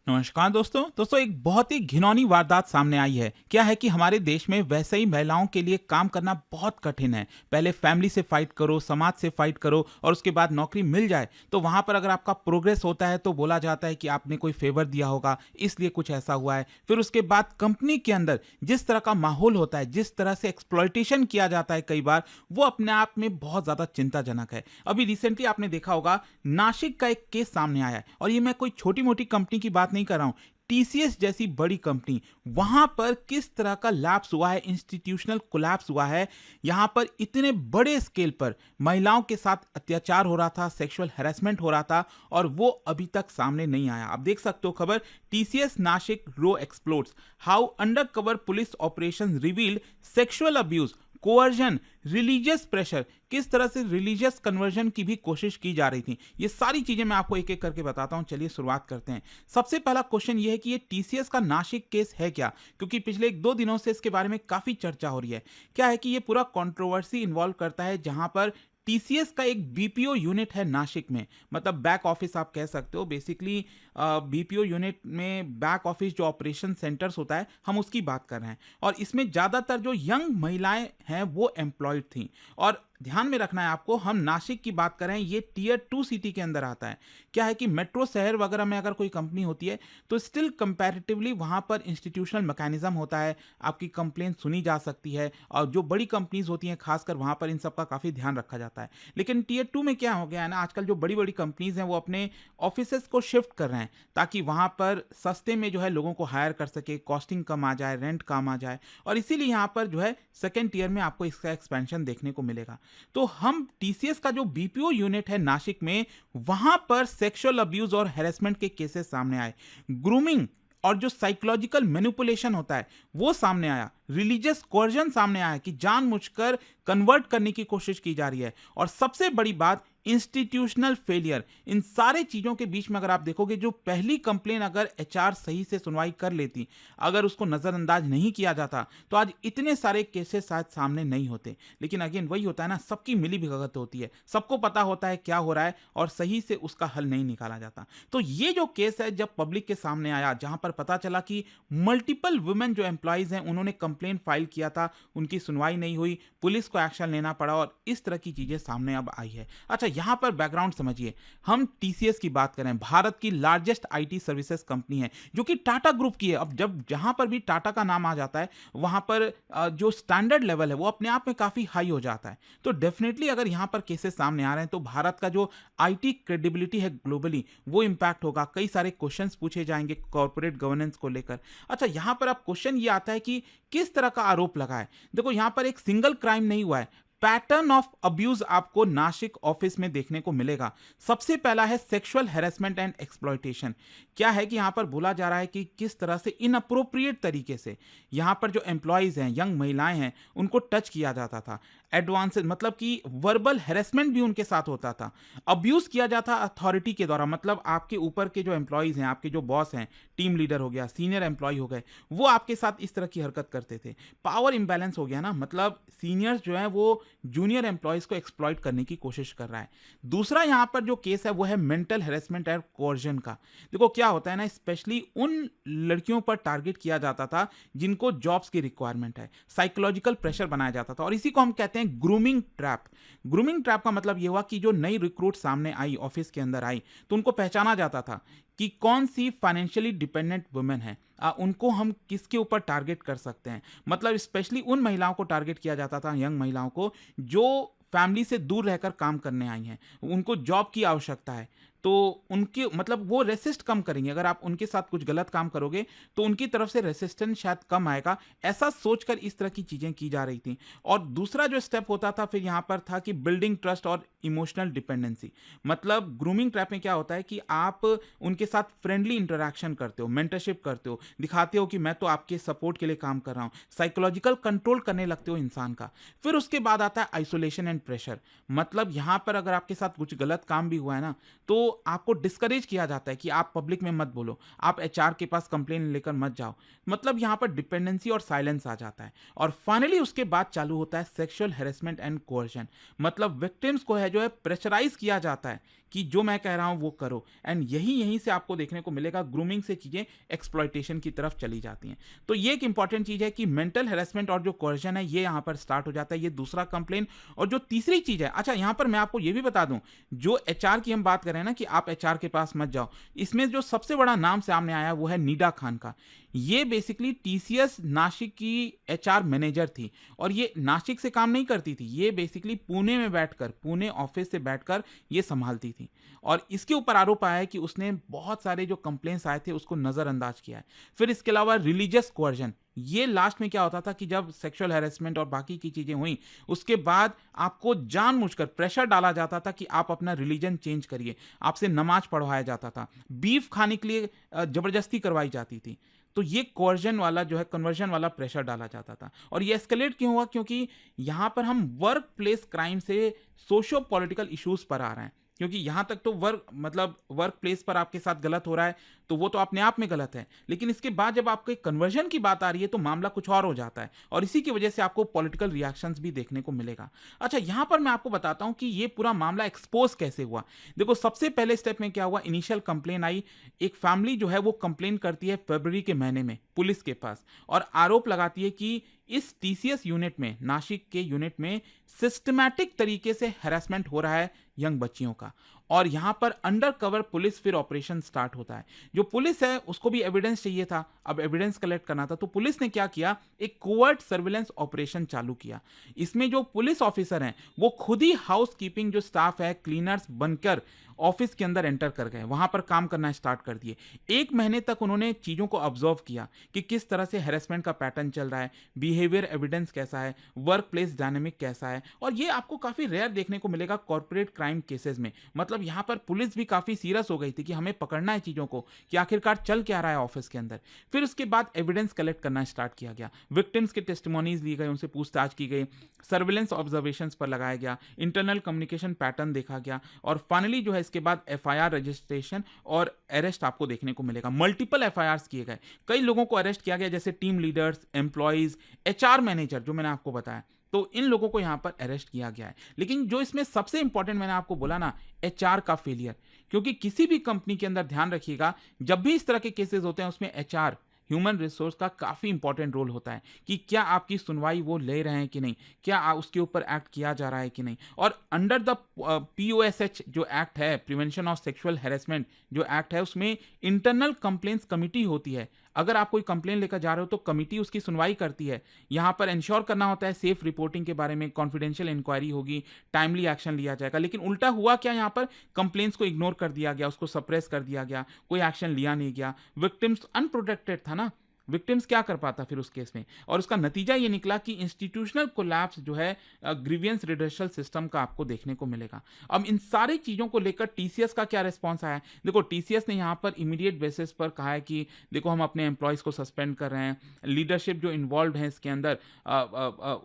नमस्कार दोस्तों एक बहुत ही घिनौनी वारदात सामने आई है। क्या है कि हमारे देश में वैसे ही महिलाओं के लिए काम करना बहुत कठिन है। पहले फैमिली से फाइट करो, समाज से फाइट करो और उसके बाद नौकरी मिल जाए तो वहां पर अगर आपका प्रोग्रेस होता है तो बोला जाता है कि आपने कोई फेवर दिया होगा, इसलिए कुछ ऐसा हुआ है। फिर उसके बाद कंपनी के अंदर जिस तरह का माहौल होता है, जिस तरह से एक्सप्लॉयटेशन किया जाता है कई बार, वो अपने आप में बहुत ज्यादा चिंताजनक है। अभी रिसेंटली आपने देखा होगा, नासिक का एक केस सामने आया है और ये मैं कोई छोटी मोटी कंपनी की बात नहीं कर रहा हूं। टीसीएस जैसी बड़ी कंपनी, वहां पर किस तरह का लैप्स हुआ है, इंस्टीट्यूशनल कोलैप्स हुआ है। यहां पर इतने बड़े स्केल पर महिलाओं के साथ अत्याचार हो रहा था, सेक्सुअल हैरेसमेंट हो रहा था और वो अभी तक सामने नहीं आया। आप देख सकते हो खबर, TCS Nashik row explodes, how undercover police operation revealed sexual abuse, coercion, religious pressure, किस तरह से रिलीजियस कन्वर्जन की भी कोशिश की जा रही थी। ये सारी चीजें मैं आपको एक एक करके बताता हूं। चलिए शुरुआत करते हैं। सबसे पहला क्वेश्चन ये है कि ये टीसीएस का नासिक केस है क्या, क्योंकि पिछले एक दो दिनों से इसके बारे में काफी चर्चा हो रही है। क्या है कि ये पूरा कंट्रोवर्सी इन्वॉल्व करता है, जहां पर टीसीएस का एक बीपीओ यूनिट है नासिक में, मतलब बैक ऑफिस आप कह सकते हो। बेसिकली बीपीओ यूनिट में बैक ऑफिस जो ऑपरेशन सेंटर्स होता है, हम उसकी बात कर रहे हैं। और इसमें ज़्यादातर जो यंग महिलाएं हैं वो एम्प्लॉयड थी। और ध्यान में रखना है आपको, हम नासिक की बात कर रहे हैं, ये टीयर 2 सिटी के अंदर आता है। क्या है कि मेट्रो शहर वगैरह में अगर कोई कंपनी होती है तो स्टिल कंपैरेटिवली वहां पर इंस्टीट्यूशनल मैकेनिज्म होता है, आपकी कंप्लेन सुनी जा सकती है। और जो बड़ी कंपनीज होती हैं खासकर, वहां पर इन सब का काफ़ी ध्यान रखा जाता है। लेकिन टीयर 2 में क्या हो गया है ना, आजकल जो बड़ी बड़ी कंपनीज हैं वो अपने ऑफिसेस को शिफ्ट कर रहे हैं ताकि वहां पर सस्ते में जो है लोगों को हायर कर सके, कॉस्टिंग कम आ जाए, रेंट कम आ जाए। और इसीलिए यहाँ पर जो है सेकेंड टीयर में आपको इसका एक्सपेंशन देखने को मिलेगा। तो हम टीसीएस का जो बीपीओ यूनिट है नासिक में, वहां पर सेक्सुअल अब्यूज और हैरेसमेंट के केसेस सामने आए। ग्रूमिंग और जो साइकोलॉजिकल मैनिपुलेशन होता है वो सामने आया। रिलीजियस कोर्जन सामने आया कि जानबूझकर कन्वर्ट करने की कोशिश की जा रही है। और सबसे बड़ी बात, इंस्टीट्यूशनल फेलियर। इन सारे चीजों के बीच में अगर आप देखोगे, जो पहली कंप्लेन अगर एचआर सही से सुनवाई कर लेती, अगर उसको नजरअंदाज नहीं किया जाता, तो आज इतने सारे केसेस शायद सामने नहीं होते। लेकिन अगेन वही होता है ना, सबकी मिली भगत होती है, सबको पता होता है क्या हो रहा है और सही से उसका हल नहीं निकाला जाता। तो ये जो केस है जब पब्लिक के सामने आया, जहां पर पता चला कि मल्टीपल वुमेन जो एम्प्लॉयज हैं उन्होंने कंप्लेन फाइल किया था, उनकी सुनवाई नहीं हुई, पुलिस को एक्शन लेना पड़ा और इस तरह की चीजें सामने अब आई है। अच्छा, यहां पर बैकग्राउंड समझिए। हम टीसीएस की बात करें, भारत की लार्जेस्ट आईटी सर्विसेज कंपनी है जो कि टाटा ग्रुप की है। अब जब जहां पर भी टाटा का नाम आ जाता है, वहां पर जो स्टैंडर्ड लेवल है वो अपने आप में काफी हाई हो जाता है। तो डेफिनेटली अगर यहां पर केसेस सामने आ रहे हैं तो भारत का जो आईटी क्रेडिबिलिटी है ग्लोबली, वो इंपैक्ट होगा। कई सारे क्वेश्चंस पूछे जाएंगे कॉर्पोरेट गवर्नेंस को लेकर। अच्छा, यहां पर अब क्वेश्चन ये आता है कि किस तरह का आरोप लगा है। देखो, यहां पर एक सिंगल क्राइम नहीं हुआ है, पैटर्न ऑफ अब्यूज आपको नासिक ऑफिस में देखने को मिलेगा। सबसे पहला है सेक्सुअल हैरेसमेंट एंड एक्सप्लॉयटेशन। क्या है कि यहां पर बोला जा रहा है कि किस तरह से इनअप्रोप्रिएट तरीके से यहां पर जो एम्प्लॉयज हैं, यंग महिलाएं हैं, उनको टच किया जाता था। एडवांस मतलब कि वर्बल हैरेसमेंट भी उनके साथ होता था। अब्यूज किया जाता अथॉरिटी के द्वारा, मतलब आपके ऊपर के जो एम्प्लॉयज हैं, आपके जो बॉस हैं, टीम लीडर हो गया, सीनियर एम्प्लॉय हो गए, वो आपके साथ इस तरह की हरकत करते थे। पावर इंबैलेंस हो गया ना, मतलब सीनियर्स जो है वो जूनियर एम्प्लॉयज को एक्सप्लॉइट करने की कोशिश कर रहा है। दूसरा यहां पर जो केस है वो है मेंटल हैरेसमेंट और कोर्जन का। देखो क्या होता है ना, स्पेशली उन लड़कियों पर टारगेट किया जाता था जिनको जॉब्स की रिक्वायरमेंट है, साइकोलॉजिकल प्रेशर बनाया जाता था। और इसी को हम कहते हैं ग्रूमिंग ट्रैप। ग्रूमिंग ट्रैप का मतलब यह हुआ कि जो नई रिक्रूट सामने आई, ऑफिस के अंदर आई, तो उनको पहचाना जाता था कि कौन सी फाइनेंशियली डिपेंडेंट वुमेन है, उनको हम किसके ऊपर टारगेट कर सकते हैं। मतलब स्पेशली उन महिलाओं को टारगेट किया जाता था, यंग महिलाओं को, जो फैमिली से दूर रहकर काम करने आई हैं, उनको जॉब की आवश्यकता है। तो उनके मतलब वो रेसिस्ट कम करेंगे, अगर आप उनके साथ कुछ गलत काम करोगे तो उनकी तरफ से रेसिस्टेंस शायद कम आएगा, ऐसा सोचकर इस तरह की चीजें की जा रही थी। और दूसरा जो स्टेप होता था फिर यहां पर था कि बिल्डिंग ट्रस्ट और इमोशनल डिपेंडेंसी। मतलब ग्रूमिंग ट्रैप में क्या होता है कि आप उनके साथ फ्रेंडली इंटरेक्शन करते हो, मेंटरशिप करते हो, दिखाते हो कि मैं तो आपके सपोर्ट के लिए काम कर रहा हूं, साइकोलॉजिकल कंट्रोल करने लगते हो इंसान का। फिर उसके बाद आता है आइसोलेशन एंड प्रेशर। मतलब यहां पर अगर आपके साथ कुछ गलत काम भी हुआ है ना, तो आपको डिस्करेज किया जाता है कि आप पब्लिक में मत बोलो, आप एचआर के पास कंप्लेन लेकर मत जाओ। मतलब यहां पर डिपेंडेंसी और साइलेंस आ जाता है। और फाइनली उसके बाद चालू होता है सेक्सुअल हैरेसमेंट एंड कोerशन। मतलब विक्टिम्स को है जो है प्रेशराइज किया जाता है कि जो मैं कह रहा हूँ वो करो। एंड यहीं से आपको देखने को मिलेगा ग्रूमिंग से चीज़ें एक्सप्लॉयटेशन की तरफ चली जाती हैं। तो ये एक इंपॉर्टेंट चीज़ है कि मेंटल हेरेसमेंट और जो कोर्जन है ये यहाँ पर स्टार्ट हो जाता है, ये दूसरा कंप्लेन। और जो तीसरी चीज़ है, अच्छा यहाँ पर मैं आपको ये भी बता दूं, जो एचआर की हम बात कर रहे हैं ना कि आप एचआर के पास मत जाओ, इसमें जो सबसे बड़ा नाम सामने आया वो है नीडा खान का। ये बेसिकली टीसीएस नासिक की एचआर मैनेजर थी और ये नासिक से काम नहीं करती थी, ये बेसिकली पुणे में बैठकर, पुणे ऑफिस से बैठकर ये संभालती थी। और इसके ऊपर आरोप आया है कि उसने बहुत सारे जो कंप्लेंट्स आए थे उसको नज़रअंदाज किया है। फिर इसके अलावा रिलीजियस कोर्जन, ये लास्ट में क्या होता था कि जब सेक्सुअल हैरेसमेंट और बाकी की चीज़ें हुई उसके बाद आपको जानबूझकर प्रेशर डाला जाता था कि आप अपना रिलीजन चेंज करिए, आपसे नमाज पढ़वाया जाता था, बीफ खाने के लिए ज़बरदस्ती करवाई जाती थी। तो ये कोर्जन वाला जो है, कन्वर्जन वाला प्रेशर डाला जाता था। और ये एस्केलेट क्यों हुआ? क्योंकि यहाँ पर हम वर्क प्लेस क्राइम से सोशो पॉलिटिकल इश्यूज पर आ रहे हैं। क्योंकि यहाँ तक तो वर्क प्लेस पर आपके साथ गलत हो रहा है तो वो तो अपने आप में गलत है, लेकिन इसके बाद जब आपके कन्वर्जन की बात आ रही है तो मामला कुछ और हो जाता है और इसी की वजह से आपको पॉलिटिकल रिएक्शंस भी देखने को मिलेगा। अच्छा, यहाँ पर मैं आपको बताता हूँ कि ये पूरा मामला एक्सपोज कैसे हुआ। देखो, सबसे पहले स्टेप में क्या हुआ, इनिशियल कंप्लेन आई। एक फैमिली जो है वो कंप्लेन करती है फरवरी के महीने में पुलिस के पास और आरोप लगाती है कि इस टीसीएस यूनिट में, नासिक के यूनिट में सिस्टमैटिक तरीके से हैरेसमेंट हो रहा है यंग बच्चियों का। और यहां पर अंडर कवर पुलिस फिर ऑपरेशन स्टार्ट होता है। जो पुलिस है उसको भी एविडेंस चाहिए था, अब एविडेंस कलेक्ट करना था, तो पुलिस ने क्या किया, एक कोवर्ट सर्विलेंस ऑपरेशन चालू किया। इसमें जो पुलिस ऑफिसर हैं वो खुद ही हाउस कीपिंग जो स्टाफ है, क्लीनर्स बनकर ऑफिस के अंदर एंटर कर गए, वहां पर काम करना स्टार्ट कर दिए। एक महीने तक उन्होंने चीजों को ऑब्जर्व किया कि किस तरह से हैरेसमेंट का पैटर्न चल रहा है, बिहेवियर एविडेंस कैसा है, वर्क प्लेस डायनेमिक कैसा है। और ये आपको काफी रेयर देखने को मिलेगा कॉर्पोरेट क्राइम केसेस में। मतलब यहां पर पुलिस भी काफी सीरियस हो गई थी कि हमें पकड़ना है चीजों को कि आखिरकार चल क्या रहा है ऑफिस के अंदर। फिर उसके बाद एविडेंस कलेक्ट करना स्टार्ट किया गया, विक्टिम्स के टेस्टिमोनीज ली गई, उनसे पूछताछ की गई, सर्विलेंस ऑब्जर्वेशंस पर लगाया गया, इंटरनल कम्युनिकेशन पैटर्न देखा गया और फाइनली जो है इसके बाद एफआईआर रजिस्ट्रेशन और अरेस्ट आपको देखने को मिलेगा। मल्टीपल एफआईआर्स किए गए, कई लोगों को अरेस्ट किया गया, जैसे team leaders, employees, HR manager जो मैंने आपको बताया, तो इन लोगों को यहां पर अरेस्ट किया गया है। लेकिन जो इसमें सबसे इंपॉर्टेंट मैंने आपको बोला ना, एचआर का फेलियर। क्योंकि किसी भी कंपनी के अंदर ध्यान रखिएगा, जब भी इस तरह के केसेस होते हैं उसमें एचआर, ह्यूमन रिसोर्स का काफी इंपॉर्टेंट रोल होता है कि क्या आपकी सुनवाई वो ले रहे हैं कि नहीं, क्या उसके ऊपर एक्ट किया जा रहा है कि नहीं। और अंडर द पीओएसएच जो एक्ट है, प्रिवेंशन ऑफ सेक्सुअल हैरेसमेंट जो एक्ट है, उसमें इंटरनल कंप्लेंट्स कमिटी होती है। अगर आप कोई कंप्लेंट लेकर जा रहे हो तो कमिटी उसकी सुनवाई करती है। यहां पर इंश्योर करना होता है सेफ रिपोर्टिंग के बारे में, कॉन्फिडेंशियल इंक्वायरी होगी, टाइमली एक्शन लिया जाएगा। लेकिन उल्टा हुआ क्या, यहां पर कंप्लेंट्स को इग्नोर कर दिया गया, उसको सप्रेस कर दिया गया, कोई एक्शन लिया नहीं गया। विक्टिम्स अनप्रोटेक्टेड था ना, विक्टिम्स क्या कर पाता फिर उस केस में। और उसका नतीजा ये निकला कि इंस्टीट्यूशनल कोलैप्स जो है ग्रीवियंस रिडर्सल सिस्टम का आपको देखने को मिलेगा। अब इन सारी चीज़ों को लेकर टीसीएस का क्या रिस्पॉन्स आया है? देखो, टीसीएस ने यहाँ पर इमीडिएट बेसिस पर कहा है कि देखो हम अपने एम्प्लॉयज़ को सस्पेंड कर रहे हैं, लीडरशिप जो इन्वॉल्व है इसके अंदर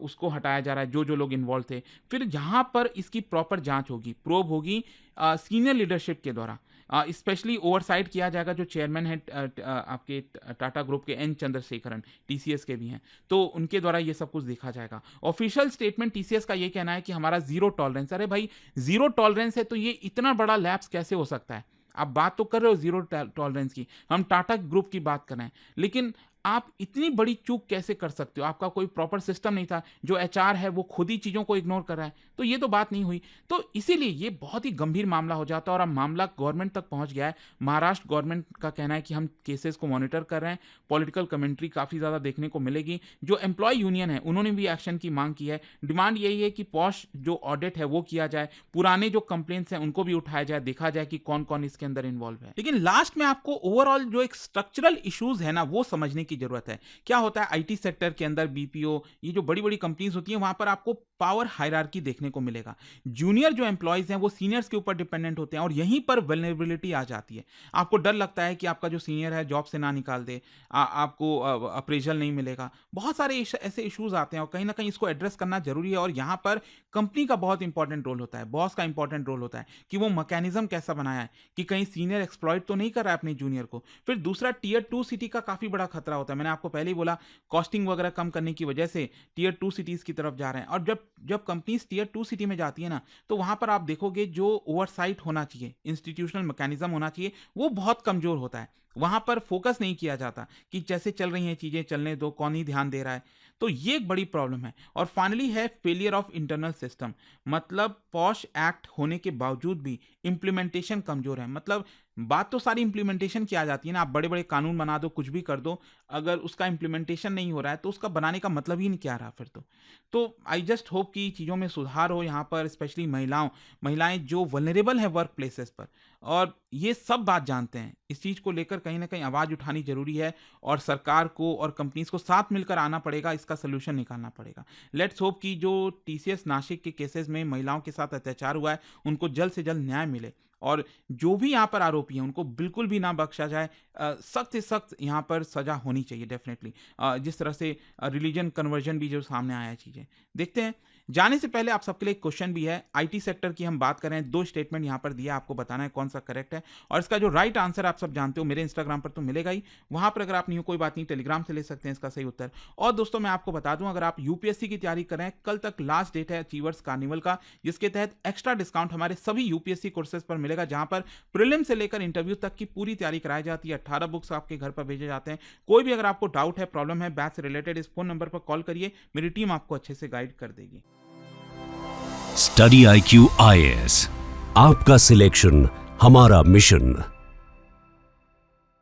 उसको हटाया जा रहा है, जो जो लोग इन्वॉल्व थे। फिर यहाँ पर इसकी प्रॉपर जाँच होगी, प्रोब होगी सीनियर लीडरशिप के द्वारा। स्पेशली ओवरसाइट किया जाएगा, जो चेयरमैन है आपके टाटा ग्रुप के एन चंद्रशेखरन, टीसीएस के भी हैं, तो उनके द्वारा ये सब कुछ देखा जाएगा। ऑफिशियल स्टेटमेंट टीसीएस का ये कहना है कि हमारा जीरो टॉलरेंस। अरे भाई, जीरो टॉलरेंस है तो ये इतना बड़ा लैप्स कैसे हो सकता है? आप बात तो कर रहे हो जीरो टॉलरेंस की, हम टाटा ग्रुप की बात कर रहे हैं, लेकिन आप इतनी बड़ी चूक कैसे कर सकते हो? आपका कोई प्रॉपर सिस्टम नहीं था, जो एचआर है वो खुद ही चीज़ों को इग्नोर कर रहा है, तो ये तो बात नहीं हुई। तो इसीलिए ये बहुत ही गंभीर मामला हो जाता है और अब मामला गवर्नमेंट तक पहुंच गया है। महाराष्ट्र गवर्नमेंट का कहना है कि हम केसेस को मॉनिटर कर रहे हैं, पॉलिटिकल कमेंट्री काफ़ी ज़्यादा देखने को मिलेगी। जो एम्प्लॉय यूनियन है उन्होंने भी एक्शन की मांग की है। डिमांड यही है कि पॉश जो ऑडिट है वो किया जाए, पुराने जो कंप्लेंट्स हैं उनको भी उठाया जाए, देखा जाए कि कौन कौन इसके अंदर इन्वॉल्व है। लेकिन लास्ट में आपको ओवरऑल जो एक स्ट्रक्चरल इश्यूज है ना, वो समझने की जरूरत है। क्या होता है आईटी सेक्टर के अंदर, बीपीओ, ये जो बड़ी बड़ी कंपनीज होती हैं, वहां पर आपको पावर हायरार्की देखने को मिलेगा। जूनियर जो एम्प्लॉयज हैं वो सीनियर्स के ऊपर डिपेंडेंट होते हैं और यहीं पर वल्नरेबिलिटी आ जाती है। आपको डर लगता है कि आपका जो सीनियर है जॉब से ना निकाल दे, आपको अप्रेजल नहीं मिलेगा। बहुत सारे ऐसे इश्यूज आते हैं और कहीं ना कहीं इसको एड्रेस करना जरूरी है। और यहाँ पर कंपनी का बहुत इंपॉर्टेंट रोल होता है, बॉस का इंपॉर्टेंट रोल होता है कि वो मैकेनिज्म कैसा बनाया है कि कहीं सीनियर एक्सप्लॉइट तो नहीं कर रहा है अपने जूनियर को। फिर दूसरा, टीयर 2 सिटी का काफी बड़ा खतरा होता है। मैंने आपको पहले ही बोला, कॉस्टिंग वगैरह कम करने की वजह से टियर 2 सिटीज़ की तरफ जा रहे हैं। और जब जब कंपनीज़ टियर 2 सिटी में जाती है ना, तो वहाँ पर आप देखोगे जो ओवरसाइट होना चाहिए, इंस्टीट्यूशनल मैकेनिज़्म होना चाहिए, वो बहुत कमज़ोर होता है। वहाँ पर फोकस नहीं किया जाता कि जैसे चल रही हैं चीज़ें चलने दो, कौन ही ध्यान दे रहा है। तो ये एक बड़ी प्रॉब्लम है। और फाइनली है फेलियर ऑफ इंटरनल सिस्टम। मतलब पॉश एक्ट होने के बावजूद भी इम्प्लीमेंटेशन कमज़ोर है। मतलब बात तो सारी इम्प्लीमेंटेशन की आ जाती है ना, आप बड़े-बड़े कानून बना दो, कुछ भी कर दो, अगर उसका इम्प्लीमेंटेशन नहीं हो रहा है, तो उसका बनाने का मतलब ही नहीं क्या रहा फिर तो। तो आई जस्ट होप कि चीज़ों में सुधार हो यहाँ पर, स्पेशली महिलाएँ जो वल्नरेबल हैं वर्क प्लेसेस पर, और ये सब बात जानते हैं। इस चीज़ को लेकर कहीं न कहीं आवाज़ उठानी ज़रूरी है, और सरकार को और कंपनीज़ को साथ मिलकर आना पड़ेगा, इसका सॉल्यूशन निकालना पड़ेगा। लेट्स होप कि जो टीसीएस नासिक के केसेस में महिलाओं के साथ अत्याचार हुआ है, उनको जल्द से जल्द न्याय मिले, और जो भी यहाँ पर आरोपी हैं उनको बिल्कुल भी ना बख्शा जाए। सख्त से सख्त यहाँ पर सज़ा होनी चाहिए डेफ़िनेटली। जिस तरह से रिलीजन कन्वर्जन भी जो सामने आया है चीज़ें। देखते हैं, जाने से पहले आप सबके लिए एक क्वेश्चन भी है। आईटी सेक्टर की हम बात कर रहे हैं, 2 स्टेटमेंट यहाँ पर दिया, आपको बताना है कौन-सा करेक्ट है, और इसका जो राइट आंसर आप सब जानते हो, मेरे इंस्टाग्राम पर तो मिलेगा ही। वहाँ पर अगर आप नहीं हो कोई बात नहीं, टेलीग्राम से ले सकते हैं इसका सही उत्तर। और दोस्तों मैं आपको बता दूँ, अगर आप यूपीएससी की तैयारी कर रहे हैं, कल तक लास्ट डेट है अचीवर्स कार्निवल का, जिसके तहत एक्स्ट्रा डिस्काउंट हमारे सभी यूपीएससी कोर्सेज पर मिलेगा, जहाँ पर प्रीलिम से लेकर इंटरव्यू तक की पूरी तैयारी कराई जाती है। 18 बुक्स आपके घर पर भेजे जाते हैं। कोई भी अगर आपको डाउट है, प्रॉब्लम है बैच से रिलेटेड, इस फोन नंबर पर कॉल करिए, मेरी टीम आपको अच्छे से गाइड कर देगी। स्टडी IQ IAS, आपका सिलेक्शन हमारा मिशन।